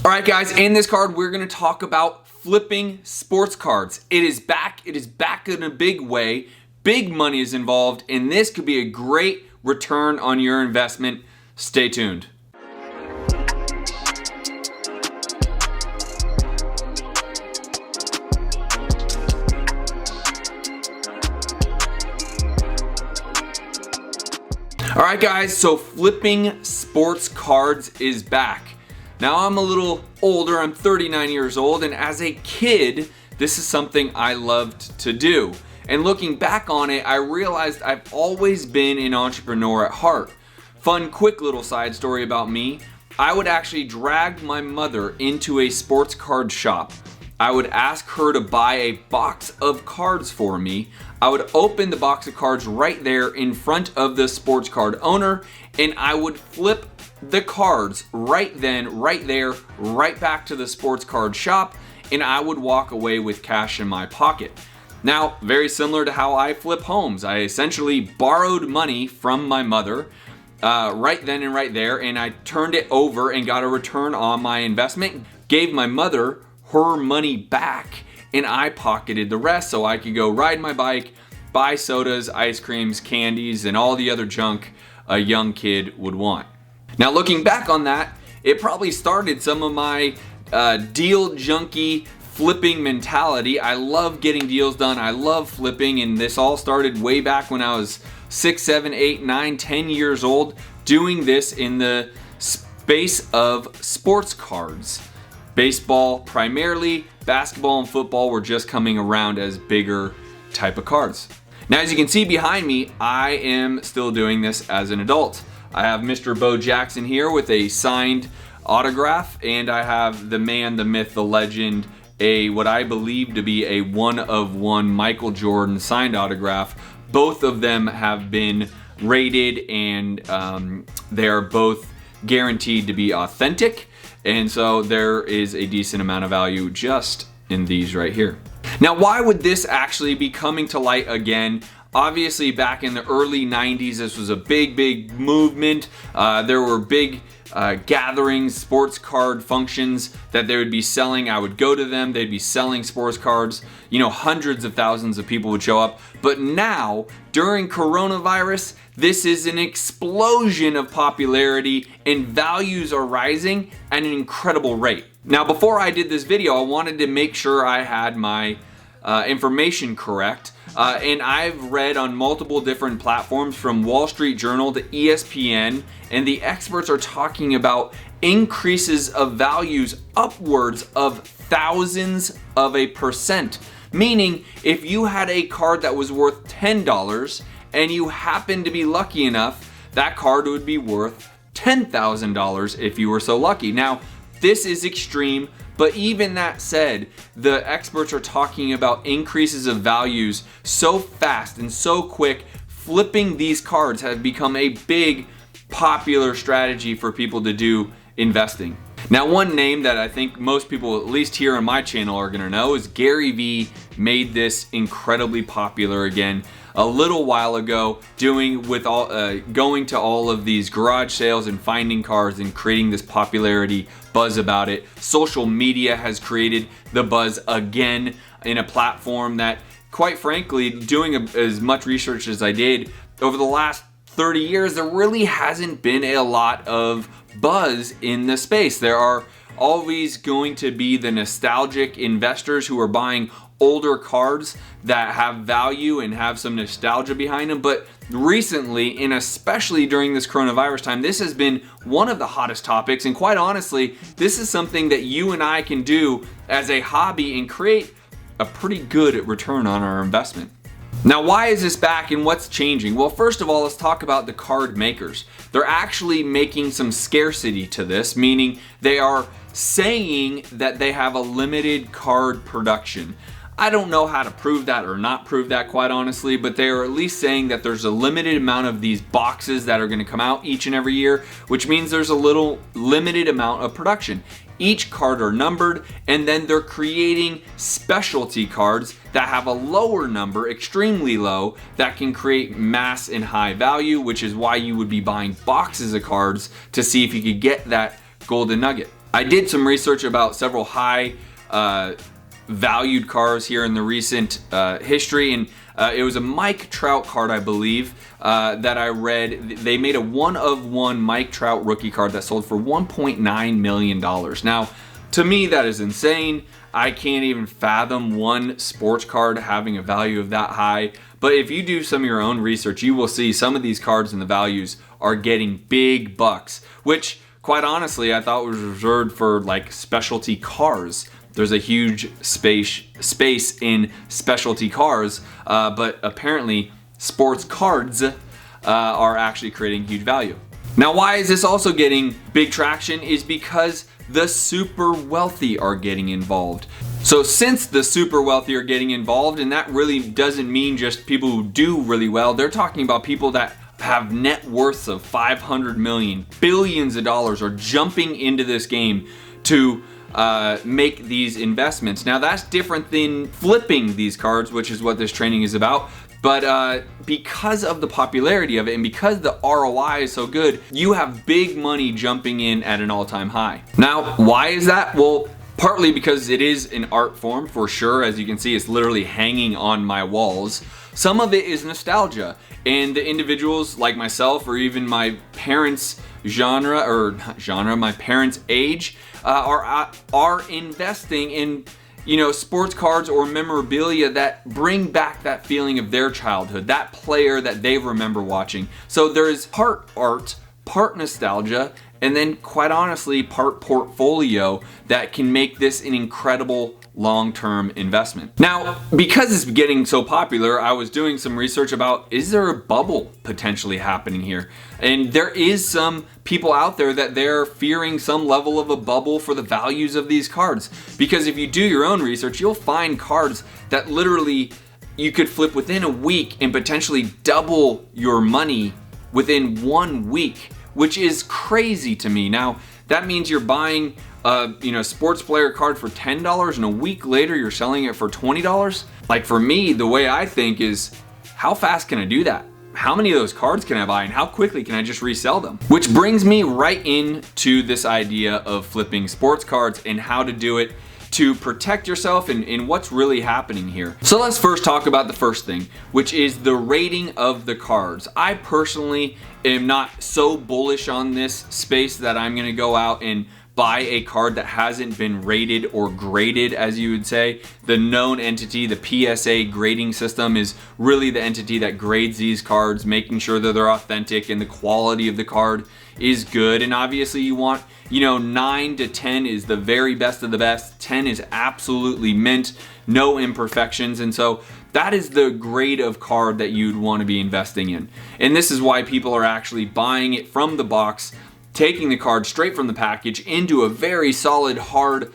Alright guys, in this card we're going to talk about flipping sports cards. It is back in a big way. Big money is involved, and this could be a great return on your investment. Stay tuned. Alright guys, so flipping sports cards is back. Now I'm a little older, I'm 39 years old, and as a kid, this is something I loved to do. And looking back on it, I realized I've always been an entrepreneur at heart. Fun, quick little side story about me. I would actually drag my mother into a sports card shop. I would ask her to buy a box of cards for me. I would open the box of cards right there in front of the sports card owner, and I would flip the cards right then, right there, right back to the sports card shop, and I would walk away with cash in my pocket. Now, very similar to how I flip homes. I essentially borrowed money from my mother right then and right there, and I turned it over and got a return on my investment, gave my mother her money back, and I pocketed the rest so I could go ride my bike, buy sodas, ice creams, candies, and all the other junk a young kid would want. Now looking back on that, it probably started some of my deal junkie flipping mentality. I love getting deals done, I love flipping, and this all started way back when I was 6, 7, 8, 9, 10 years old, doing this in the space of sports cards. Baseball primarily, basketball and football were just coming around as bigger type of cards. Now as you can see behind me, I am still doing this as an adult. I have Mr. Bo Jackson here with a signed autograph, and I have the man, the myth, the legend, what I believe to be a one-of-one Michael Jordan signed autograph. Both of them have been rated, and they are both guaranteed to be authentic, and so there is a decent amount of value just in these right here. Now, why would this actually be coming to light again? Obviously, back in the early 90s, this was a big movement. There were big gatherings, sports card functions that they would be selling. I would go to them, they'd be selling sports cards. You know, hundreds of thousands of people would show up. But now, during coronavirus, this is an explosion of popularity, and values are rising at an incredible rate. Now, before I did this video, I wanted to make sure I had my information correct. And I've read on multiple different platforms, from Wall Street Journal to ESPN, and the experts are talking about increases of values upwards of thousands of a percent. Meaning, if you had a card that was worth $10 and you happened to be lucky enough, that card would be worth $10,000 if you were so lucky. Now, this is extreme, but even that said, the experts are talking about increases of values so fast and so quick. Flipping these cards have become a big popular strategy for people to do investing. Now, one name that I think most people, at least here on my channel, are gonna know is Gary Vee made this incredibly popular again a little while ago, going to all of these garage sales and finding cards and creating this popularity buzz about it. Social media has created the buzz again in a platform that, quite frankly, doing as much research as I did over the last 30 years, there really hasn't been a lot of buzz in the space. There are always going to be the nostalgic investors who are buying older cards that have value and have some nostalgia behind them. But recently, and especially during this coronavirus time, this has been one of the hottest topics. And quite honestly, this is something that you and I can do as a hobby and create a pretty good return on our investment. Now, why is this back and what's changing? Well, first of all, let's talk about the card makers. They're actually making some scarcity to this, meaning they are saying that they have a limited card production. I don't know how to prove that or not prove that, quite honestly, but they are at least saying that there's a limited amount of these boxes that are going to come out each and every year, which means there's a little limited amount of production. Each card are numbered, and then they're creating specialty cards that have a lower number, extremely low, that can create mass and high value, which is why you would be buying boxes of cards to see if you could get that golden nugget. I did some research about several high valued cars here in the recent history, and it was a Mike Trout card, I believe, that I read. They made a one-of-one Mike Trout rookie card that sold for $1.9 million. Now, to me, that is insane. I can't even fathom one sports card having a value of that high. But if you do some of your own research, you will see some of these cards and the values are getting big bucks, which quite honestly, I thought was reserved for like specialty cars. There's a huge space in specialty cars, but apparently sports cards are actually creating huge value. Now, why is this also getting big traction is because the super wealthy are getting involved. So since the super wealthy are getting involved, and that really doesn't mean just people who do really well, they're talking about people that have net worths of 500 million, billions of dollars, are jumping into this game to make these investments. Now that's different than flipping these cards, which is what this training is about. But because of the popularity of it and because the ROI is so good, you have big money jumping in at an all-time high. Now, why is that? Well, partly because it is an art form for sure. As you can see, it's literally hanging on my walls. Some of it is nostalgia, and the individuals like myself or even my parents' my parents' age are investing in, you know, sports cards or memorabilia that bring back that feeling of their childhood, that player that they remember watching. So there is part art, part nostalgia, and then quite honestly, part portfolio that can make this an incredible long-term investment. Now, because it's getting so popular, I was doing some research about, is there a bubble potentially happening here? And there is some people out there that they're fearing some level of a bubble for the values of these cards. Because if you do your own research, you'll find cards that literally you could flip within a week and potentially double your money within 1 week, which is crazy to me. Now, that means you're buying a sports player card for $10 and a week later you're selling it for $20. Like, for me, the way I think is, how fast can I do that? How many of those cards can I buy and how quickly can I just resell them? Which brings me right into this idea of flipping sports cards and how to do it to protect yourself and what's really happening here. So let's first talk about the first thing, which is the rating of the cards. I personally am not so bullish on this space that I'm gonna go out and buy a card that hasn't been rated or graded, as you would say. The known entity, the PSA grading system, is really the entity that grades these cards, making sure that they're authentic and the quality of the card is good. And obviously you want, 9 to 10 is the very best of the best. 10 is absolutely mint, no imperfections. And so that is the grade of card that you'd want to be investing in. And this is why people are actually buying it from the box, taking the card straight from the package into a very solid, hard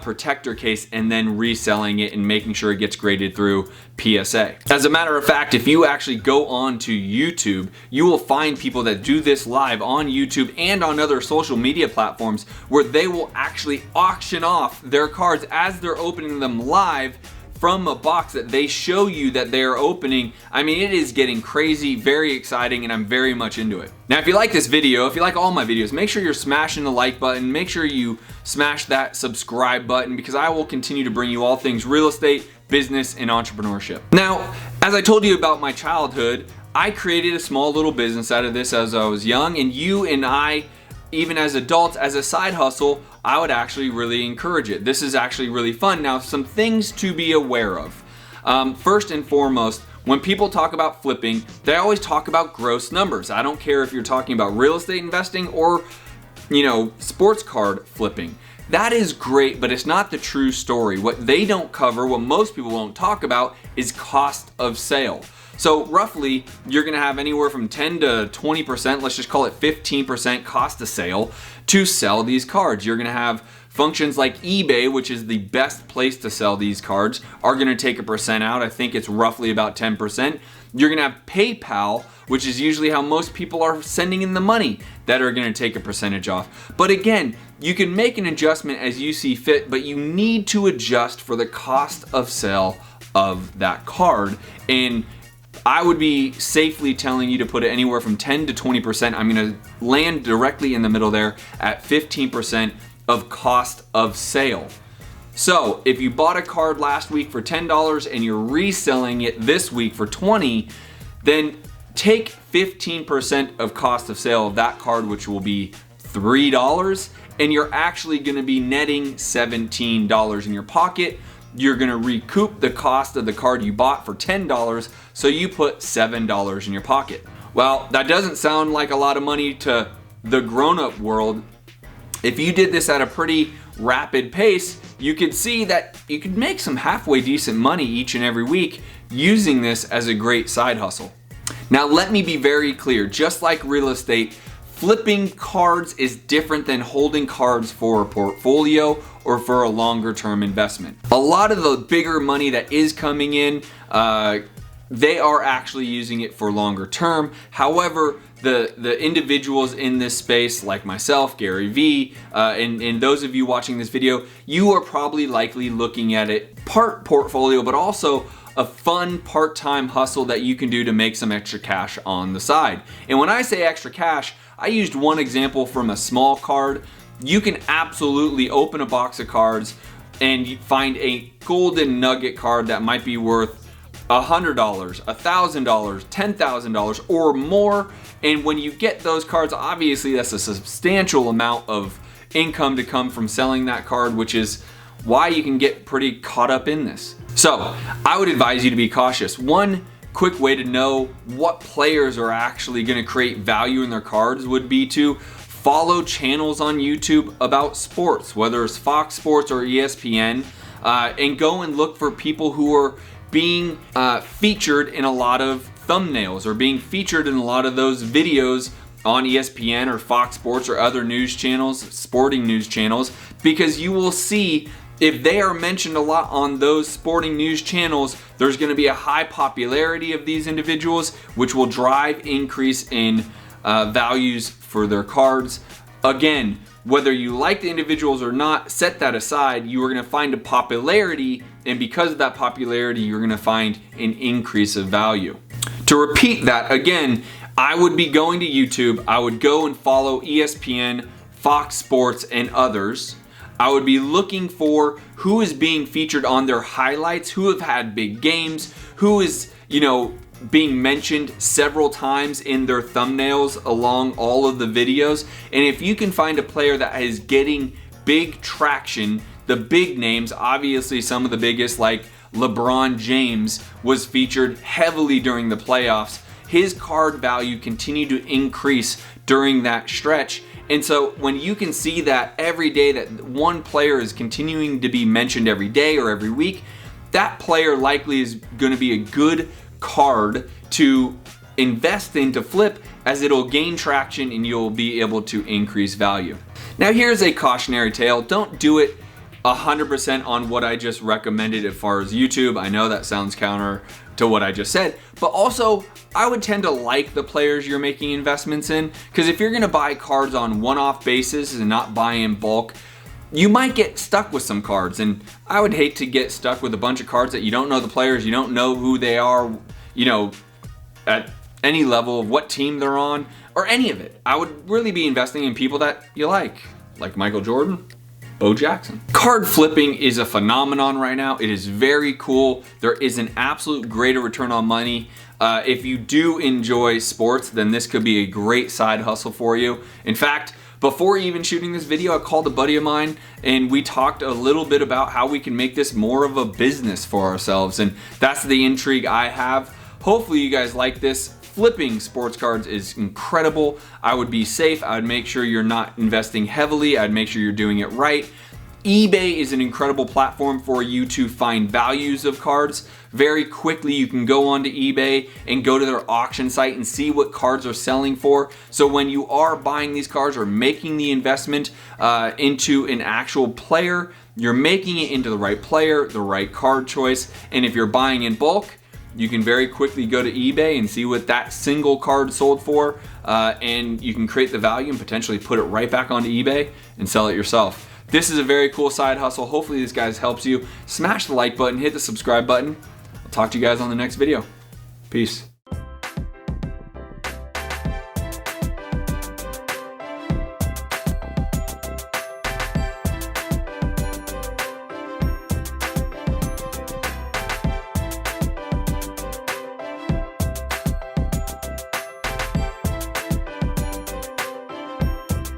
protector case, and then reselling it and making sure it gets graded through PSA. As a matter of fact, if you actually go on to YouTube, you will find people that do this live on YouTube and on other social media platforms where they will actually auction off their cards as they're opening them live from a box that they show you that they are opening. I mean, it is getting crazy, very exciting, and I'm very much into it. Now, if you like this video, if you like all my videos, make sure you're smashing the like button, make sure you smash that subscribe button, because I will continue to bring you all things real estate, business, and entrepreneurship. Now, as I told you about my childhood, I created a small little business out of this as I was young, and you and I, even as adults, as a side hustle, I would actually really encourage it. This is actually really fun. Now, some things to be aware of. First and foremost, when people talk about flipping, they always talk about gross numbers. I don't care if you're talking about real estate investing or, sports card flipping. That is great, but it's not the true story. What they don't cover, what most people won't talk about, is cost of sale. So roughly, you're gonna have anywhere from 10 to 20%, let's just call it 15% cost of sale to sell these cards. You're gonna have functions like eBay, which is the best place to sell these cards, are gonna take a percent out. I think it's roughly about 10%. You're gonna have PayPal, which is usually how most people are sending in the money, that are gonna take a percentage off. But again, you can make an adjustment as you see fit, but you need to adjust for the cost of sale of that card. And I would be safely telling you to put it anywhere from 10 to 20%. I'm gonna land directly in the middle there at 15%. of cost of sale. So if you bought a card last week for $10 and you're reselling it this week for $20, then take 15% of cost of sale of that card, which will be $3, and you're actually going to be netting $17 in your pocket. You're going to recoup the cost of the card you bought for $10, so you put $7 in your pocket. Well, that doesn't sound like a lot of money to the grown-up world. If you did this at a pretty rapid pace, you could see that you could make some halfway decent money each and every week using this as a great side hustle. Now, let me be very clear, just like real estate, flipping cards is different than holding cards for a portfolio or for a longer term investment. A lot of the bigger money that is coming in, they are actually using it for longer term. However, the individuals in this space, like myself, Gary V, and those of you watching this video, you are probably likely looking at it part portfolio, but also a fun part-time hustle that you can do to make some extra cash on the side. And when I say extra cash, I used one example from a small card. You can absolutely open a box of cards and you find a golden nugget card that might be worth $100, $1,000, $10,000 or more. And when you get those cards, obviously that's a substantial amount of income to come from selling that card, which is why you can get pretty caught up in this. So I would advise you to be cautious. One quick way to know what players are actually going to create value in their cards would be to follow channels on YouTube about sports, whether it's Fox Sports or ESPN, and go and look for people who are being featured in a lot of thumbnails or being featured in a lot of those videos on ESPN or Fox Sports or other news channels, sporting news channels, because you will see if they are mentioned a lot on those sporting news channels, there's going to be a high popularity of these individuals, which will drive increase in values for their cards. Again, whether you like the individuals or not, set that aside. You are going to find a popularity, and because of that popularity, you're going to find an increase of value. To repeat that again, I would be going to YouTube. I would go and follow ESPN, Fox Sports, and others. I would be looking for who is being featured on their highlights, who have had big games, who is, being mentioned several times in their thumbnails along all of the videos. And if you can find a player that is getting big traction, the big names, obviously some of the biggest like LeBron James was featured heavily during the playoffs. His card value continued to increase during that stretch. And so when you can see that every day that one player is continuing to be mentioned every day or every week, that player likely is going to be a good card to invest in to flip, as it'll gain traction and you'll be able to increase value. Now here's a cautionary tale. Don't do it 100% on what I just recommended as far as YouTube. I know that sounds counter to what I just said, but also I would tend to like the players you're making investments in, because if you're going to buy cards on one-off basis and not buy in bulk, you might get stuck with some cards. And I would hate to get stuck with a bunch of cards that you don't know the players, you don't know who they are, at any level of what team they're on or any of it. I would really be investing in people that you like Michael Jordan, Bo Jackson. Card flipping is a phenomenon right now. It is very cool. There is an absolute greater return on money. If you do enjoy sports, then this could be a great side hustle for you. In fact, before even shooting this video, I called a buddy of mine and we talked a little bit about how we can make this more of a business for ourselves. And that's the intrigue I have. Hopefully you guys like this. Flipping sports cards is incredible. I would be safe. I would make sure you're not investing heavily. I'd make sure you're doing it right. eBay is an incredible platform for you to find values of cards. Very quickly, you can go onto eBay and go to their auction site and see what cards are selling for. So when you are buying these cards or making the investment into an actual player, you're making it into the right player, the right card choice. And if you're buying in bulk, you can very quickly go to eBay and see what that single card sold for, and you can create the value and potentially put it right back onto eBay and sell it yourself. This is a very cool side hustle. Hopefully this guys helps you. Smash the like button, hit the subscribe button. I'll talk to you guys on the next video. Peace.